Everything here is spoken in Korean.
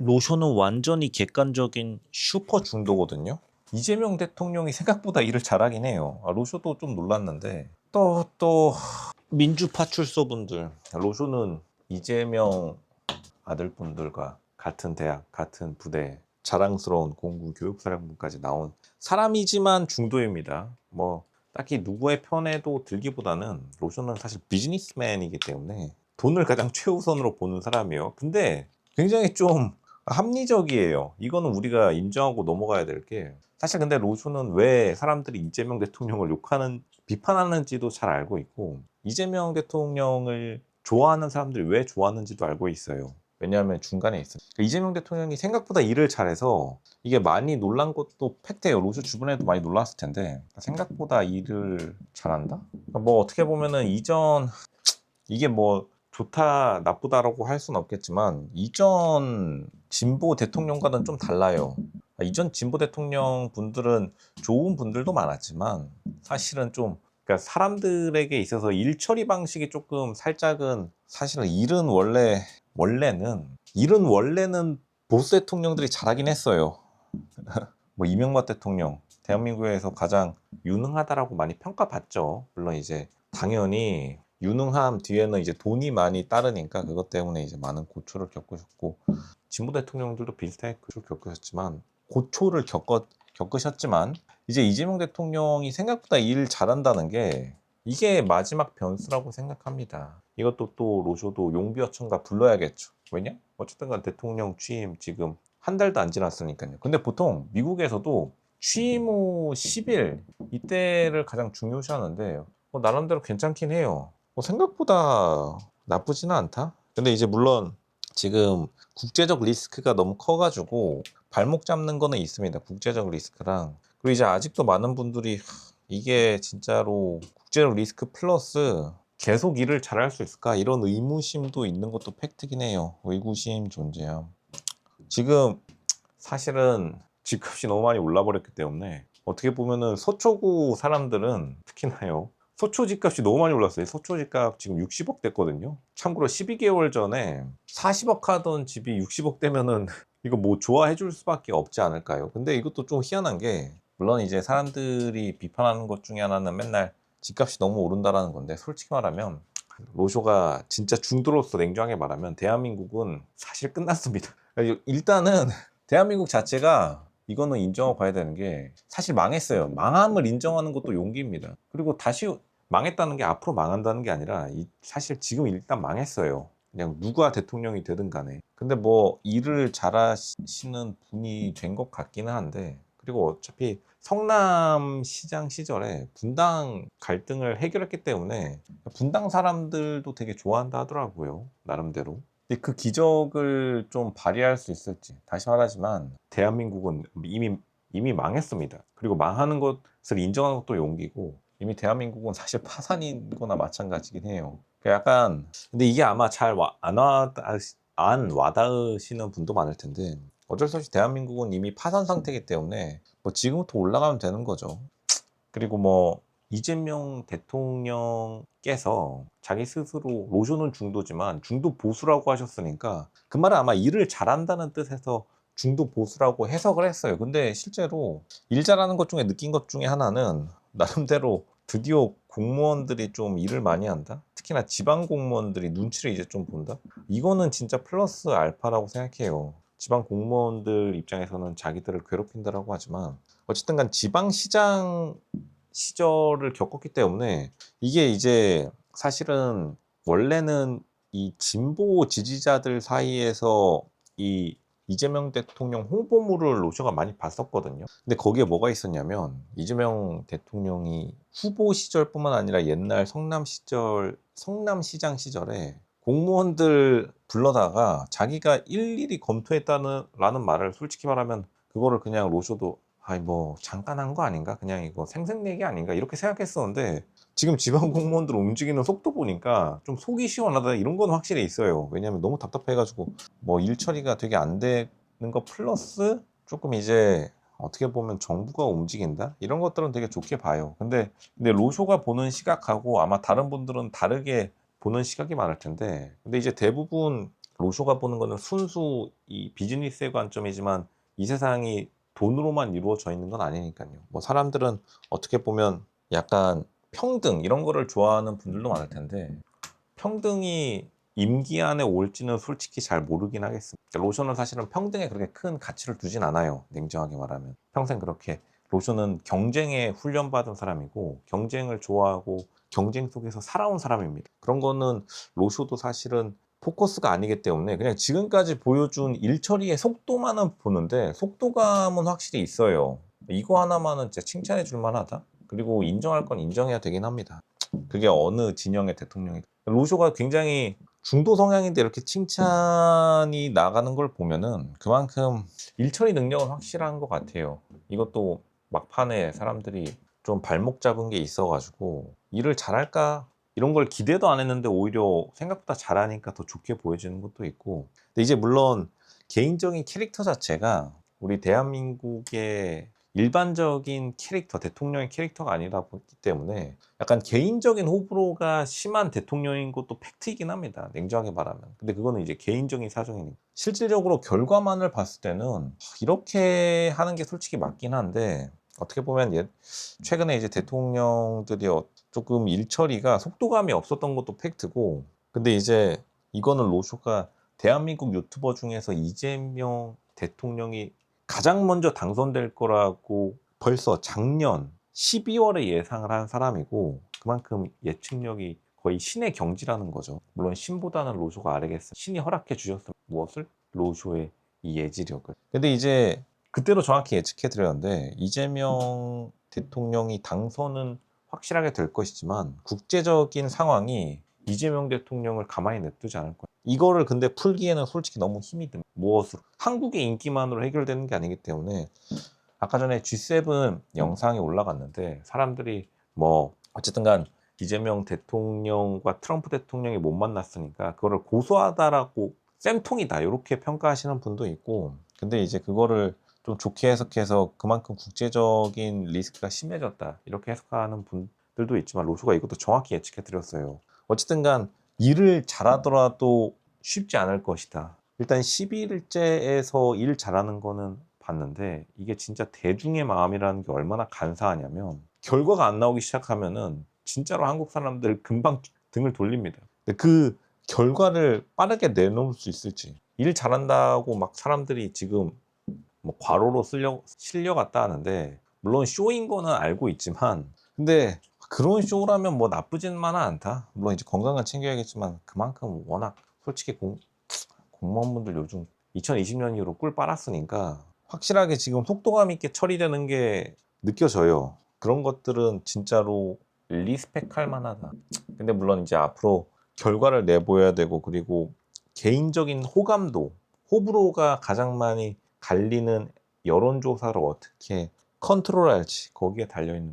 로쇼는 완전히 객관적인 슈퍼 중도거든요. 이재명 대통령이 생각보다 일을 잘하긴 해요. 로쇼도 좀 놀랐는데 또 민주파 출소분들, 로쇼는 이재명 아들분들과 같은 대학, 같은 부대, 자랑스러운 공군 교육사령부까지 나온 사람이지만 중도입니다. 뭐 딱히 누구의 편에도 들기보다는 로쇼는 사실 비즈니스맨이기 때문에 돈을 가장 최우선으로 보는 사람이에요. 근데 굉장히 좀 합리적이에요. 이거는 우리가 인정하고 넘어가야 될 게, 사실 근데 로쇼는 왜 사람들이 이재명 대통령을 비판하는지도 잘 알고 있고, 이재명 대통령을 좋아하는 사람들이 왜 좋아하는지도 알고 있어요. 왜냐하면 중간에 있어요. 이재명 대통령이 생각보다 일을 잘해서 이게 많이 놀란 것도 팩트예요. 로쇼 주변에도 많이 놀랐을 텐데, 생각보다 일을 잘한다? 뭐 어떻게 보면은 이게 뭐 좋다 나쁘다라고 할 수는 없겠지만, 이전 진보 대통령과는 좀 달라요. 이전 진보 대통령 분들은 좋은 분들도 많았지만 사실은 좀, 그러니까 사람들에게 있어서 일 처리 방식이 조금 살짝은, 사실은 일은 원래는 보수 대통령들이 잘하긴 했어요. 뭐 이명박 대통령 대한민국에서 가장 유능하다라고 많이 평가받죠. 물론 이제 당연히 유능함 뒤에는 이제 돈이 많이 따르니까 그것 때문에 이제 많은 고초를 겪으셨고, 진보 대통령들도 비슷하게 고초를 겪으셨지만 겪으셨지만 이제 이재명 대통령이 생각보다 일 잘한다는 게, 이게 마지막 변수라고 생각합니다. 이것도 또 로쇼도 용비어천가 불러야겠죠. 왜냐? 어쨌든 간 대통령 취임 지금 한 달도 안 지났으니까요. 근데 보통 미국에서도 취임 후 10일 이때를 가장 중요시 하는데, 나름대로 괜찮긴 해요. 생각보다 나쁘지는 않다. 근데 이제 물론 지금 국제적 리스크가 너무 커가지고 발목 잡는 거는 있습니다. 국제적 리스크랑. 그리고 이제 아직도 많은 분들이 이게 진짜로 국제적 리스크 플러스 계속 일을 잘할 수 있을까? 이런 의무심도 있는 것도 팩트긴 해요. 의구심 존재함. 지금 사실은 집값이 너무 많이 올라 버렸기 때문에, 어떻게 보면은 서초구 사람들은 특히나요, 서초 집값이 너무 많이 올랐어요. 서초 집값 지금 60억 됐거든요. 참고로 12개월 전에 40억 하던 집이 60억 되면은 이거 뭐 좋아해 줄 수밖에 없지 않을까요? 근데 이것도 좀 희한한 게, 물론 이제 사람들이 비판하는 것 중에 하나는 맨날 집값이 너무 오른다라는 건데, 솔직히 말하면 로쇼가 진짜 중도로서 냉정하게 말하면 대한민국은 사실 끝났습니다. 일단은 대한민국 자체가, 이거는 인정하고 봐야 되는 게, 사실 망했어요. 망함을 인정하는 것도 용기입니다. 그리고 다시 망했다는 게 앞으로 망한다는 게 아니라, 사실 지금 일단 망했어요. 그냥 누가 대통령이 되든 간에. 근데 뭐 일을 잘하시는 분이 된 것 같기는 한데, 그리고 어차피 성남시장 시절에 분당 갈등을 해결했기 때문에 분당 사람들도 되게 좋아한다 하더라고요. 나름대로. 근데 그 기적을 좀 발휘할 수 있을지, 다시 말하지만 대한민국은 이미 망했습니다. 그리고 망하는 것을 인정하는 것도 용기고, 이미 대한민국은 사실 파산인 거나 마찬가지긴 해요. 약간, 근데 이게 아마 안 와닿으시는 분도 많을 텐데, 어쩔 수 없이 대한민국은 이미 파산 상태이기 때문에 뭐 지금부터 올라가면 되는 거죠. 그리고 뭐 이재명 대통령께서 자기 스스로 로쇼는 중도지만 중도 보수라고 하셨으니까, 그 말은 아마 일을 잘한다는 뜻에서 중도 보수라고 해석을 했어요. 근데 실제로 일 잘하는 것 중에 느낀 것 중에 하나는, 나름대로 드디어 공무원들이 좀 일을 많이 한다? 특히나 지방 공무원들이 눈치를 이제 좀 본다? 이거는 진짜 플러스 알파라고 생각해요. 지방 공무원들 입장에서는 자기들을 괴롭힌다라고 하지만, 어쨌든 간 지방시장 시절을 겪었기 때문에, 이게 이제 사실은 원래는 이 진보 지지자들 사이에서 이 이재명 대통령 홍보물을 로쇼가 많이 봤었거든요. 근데 거기에 뭐가 있었냐면, 이재명 대통령이 후보 시절뿐만 아니라 옛날 성남시장 시절에 공무원들 불러다가 자기가 일일이 검토했다는 라는 말을, 솔직히 말하면 그거를 그냥 로쇼도 아니 뭐 잠깐 한 거 아닌가? 그냥 이거 생색내기 아닌가? 이렇게 생각했었는데, 지금 지방 공무원들 움직이는 속도 보니까 좀 속이 시원하다, 이런 건 확실히 있어요. 왜냐면 너무 답답해가지고 뭐 일 처리가 되게 안 되는 거 플러스 조금 이제 어떻게 보면 정부가 움직인다? 이런 것들은 되게 좋게 봐요. 근데 로쇼가 보는 시각하고 아마 다른 분들은 다르게 보는 시각이 많을 텐데, 근데 이제 대부분 로쇼가 보는 거는 순수 이 비즈니스의 관점이지만 이 세상이 돈으로만 이루어져 있는 건 아니니까요. 뭐 사람들은 어떻게 보면 약간 평등 이런 거를 좋아하는 분들도 많을 텐데 평등이 임기 안에 올지는 솔직히 잘 모르긴 하겠습니다. 로션은 사실은 평등에 그렇게 큰 가치를 두진 않아요. 냉정하게 말하면. 평생 그렇게. 로션은 경쟁에 훈련받은 사람이고 경쟁을 좋아하고 경쟁 속에서 살아온 사람입니다. 그런 거는 로쇼도 사실은 포커스가 아니기 때문에 그냥 지금까지 보여준 일 처리의 속도만은 보는데 속도감은 확실히 있어요. 이거 하나만은 진짜 칭찬해 줄 만하다. 그리고 인정할 건 인정해야 되긴 합니다. 그게 어느 진영의 대통령이 로쇼가 굉장히 중도 성향인데 이렇게 칭찬이 나가는 걸 보면은 그만큼 일처리 능력은 확실한 것 같아요. 이것도 막판에 사람들이 좀 발목 잡은 게 있어가지고 일을 잘할까 이런 걸 기대도 안 했는데 오히려 생각보다 잘하니까 더 좋게 보여지는 것도 있고. 근데 이제 물론 개인적인 캐릭터 자체가 우리 대한민국의 일반적인 캐릭터, 대통령의 캐릭터가 아니다 보기 때문에 약간 개인적인 호불호가 심한 대통령인 것도 팩트이긴 합니다. 냉정하게 말하면. 근데 그거는 이제 개인적인 사정이니까. 실질적으로 결과만을 봤을 때는 이렇게 하는 게 솔직히 맞긴 한데 어떻게 보면 최근에 이제 대통령들이 조금 일처리가 속도감이 없었던 것도 팩트고 근데 이제 이거는 로쇼가 대한민국 유튜버 중에서 이재명 대통령이 가장 먼저 당선될 거라고 벌써 작년 12월에 예상을 한 사람이고 그만큼 예측력이 거의 신의 경지라는 거죠. 물론 신보다는 로쇼가 아래겠어요. 신이 허락해 주셨으면 무엇을? 로쇼의 이 예지력을. 근데 이제 그때로 정확히 예측해 드렸는데 이재명 대통령이 당선은 확실하게 될 것이지만 국제적인 상황이 이재명 대통령을 가만히 냅두지 않을 거예요. 이거를 근데 풀기에는 솔직히 너무 힘이 듭니다. 무엇으로? 한국의 인기만으로 해결되는 게 아니기 때문에 아까 전에 G7 영상이 올라갔는데 사람들이 뭐 어쨌든 간 이재명 대통령과 트럼프 대통령이 못 만났으니까 그거를 고소하다라고 쌤통이다 이렇게 평가하시는 분도 있고 근데 이제 그거를 좀 좋게 해석해서 그만큼 국제적인 리스크가 심해졌다 이렇게 해석하는 분들도 있지만 로쇼가 이것도 정확히 예측해 드렸어요. 어쨌든 간 일을 잘하더라도 쉽지 않을 것이다. 일단 11일째에서 일 잘하는 거는 봤는데 이게 진짜 대중의 마음이라는 게 얼마나 간사하냐면 결과가 안 나오기 시작하면은 진짜로 한국 사람들 금방 등을 돌립니다. 근데 그 결과를 빠르게 내놓을 수 있을지 일 잘한다고 막 사람들이 지금 뭐 과로로 실려갔다 하는데 물론 쇼인 거는 알고 있지만 근데 그런 쇼라면 뭐 나쁘지만은 않다. 물론 이제 건강은 챙겨야겠지만 그만큼 워낙 솔직히 공무원분들 요즘 2020년 이후로 꿀 빨았으니까 확실하게 지금 속도감 있게 처리되는 게 느껴져요. 그런 것들은 진짜로 리스펙할 만하다. 근데 물론 이제 앞으로 결과를 내보여야 되고 그리고 개인적인 호감도 호불호가 가장 많이 갈리는 여론조사를 어떻게 컨트롤할지 거기에 달려있는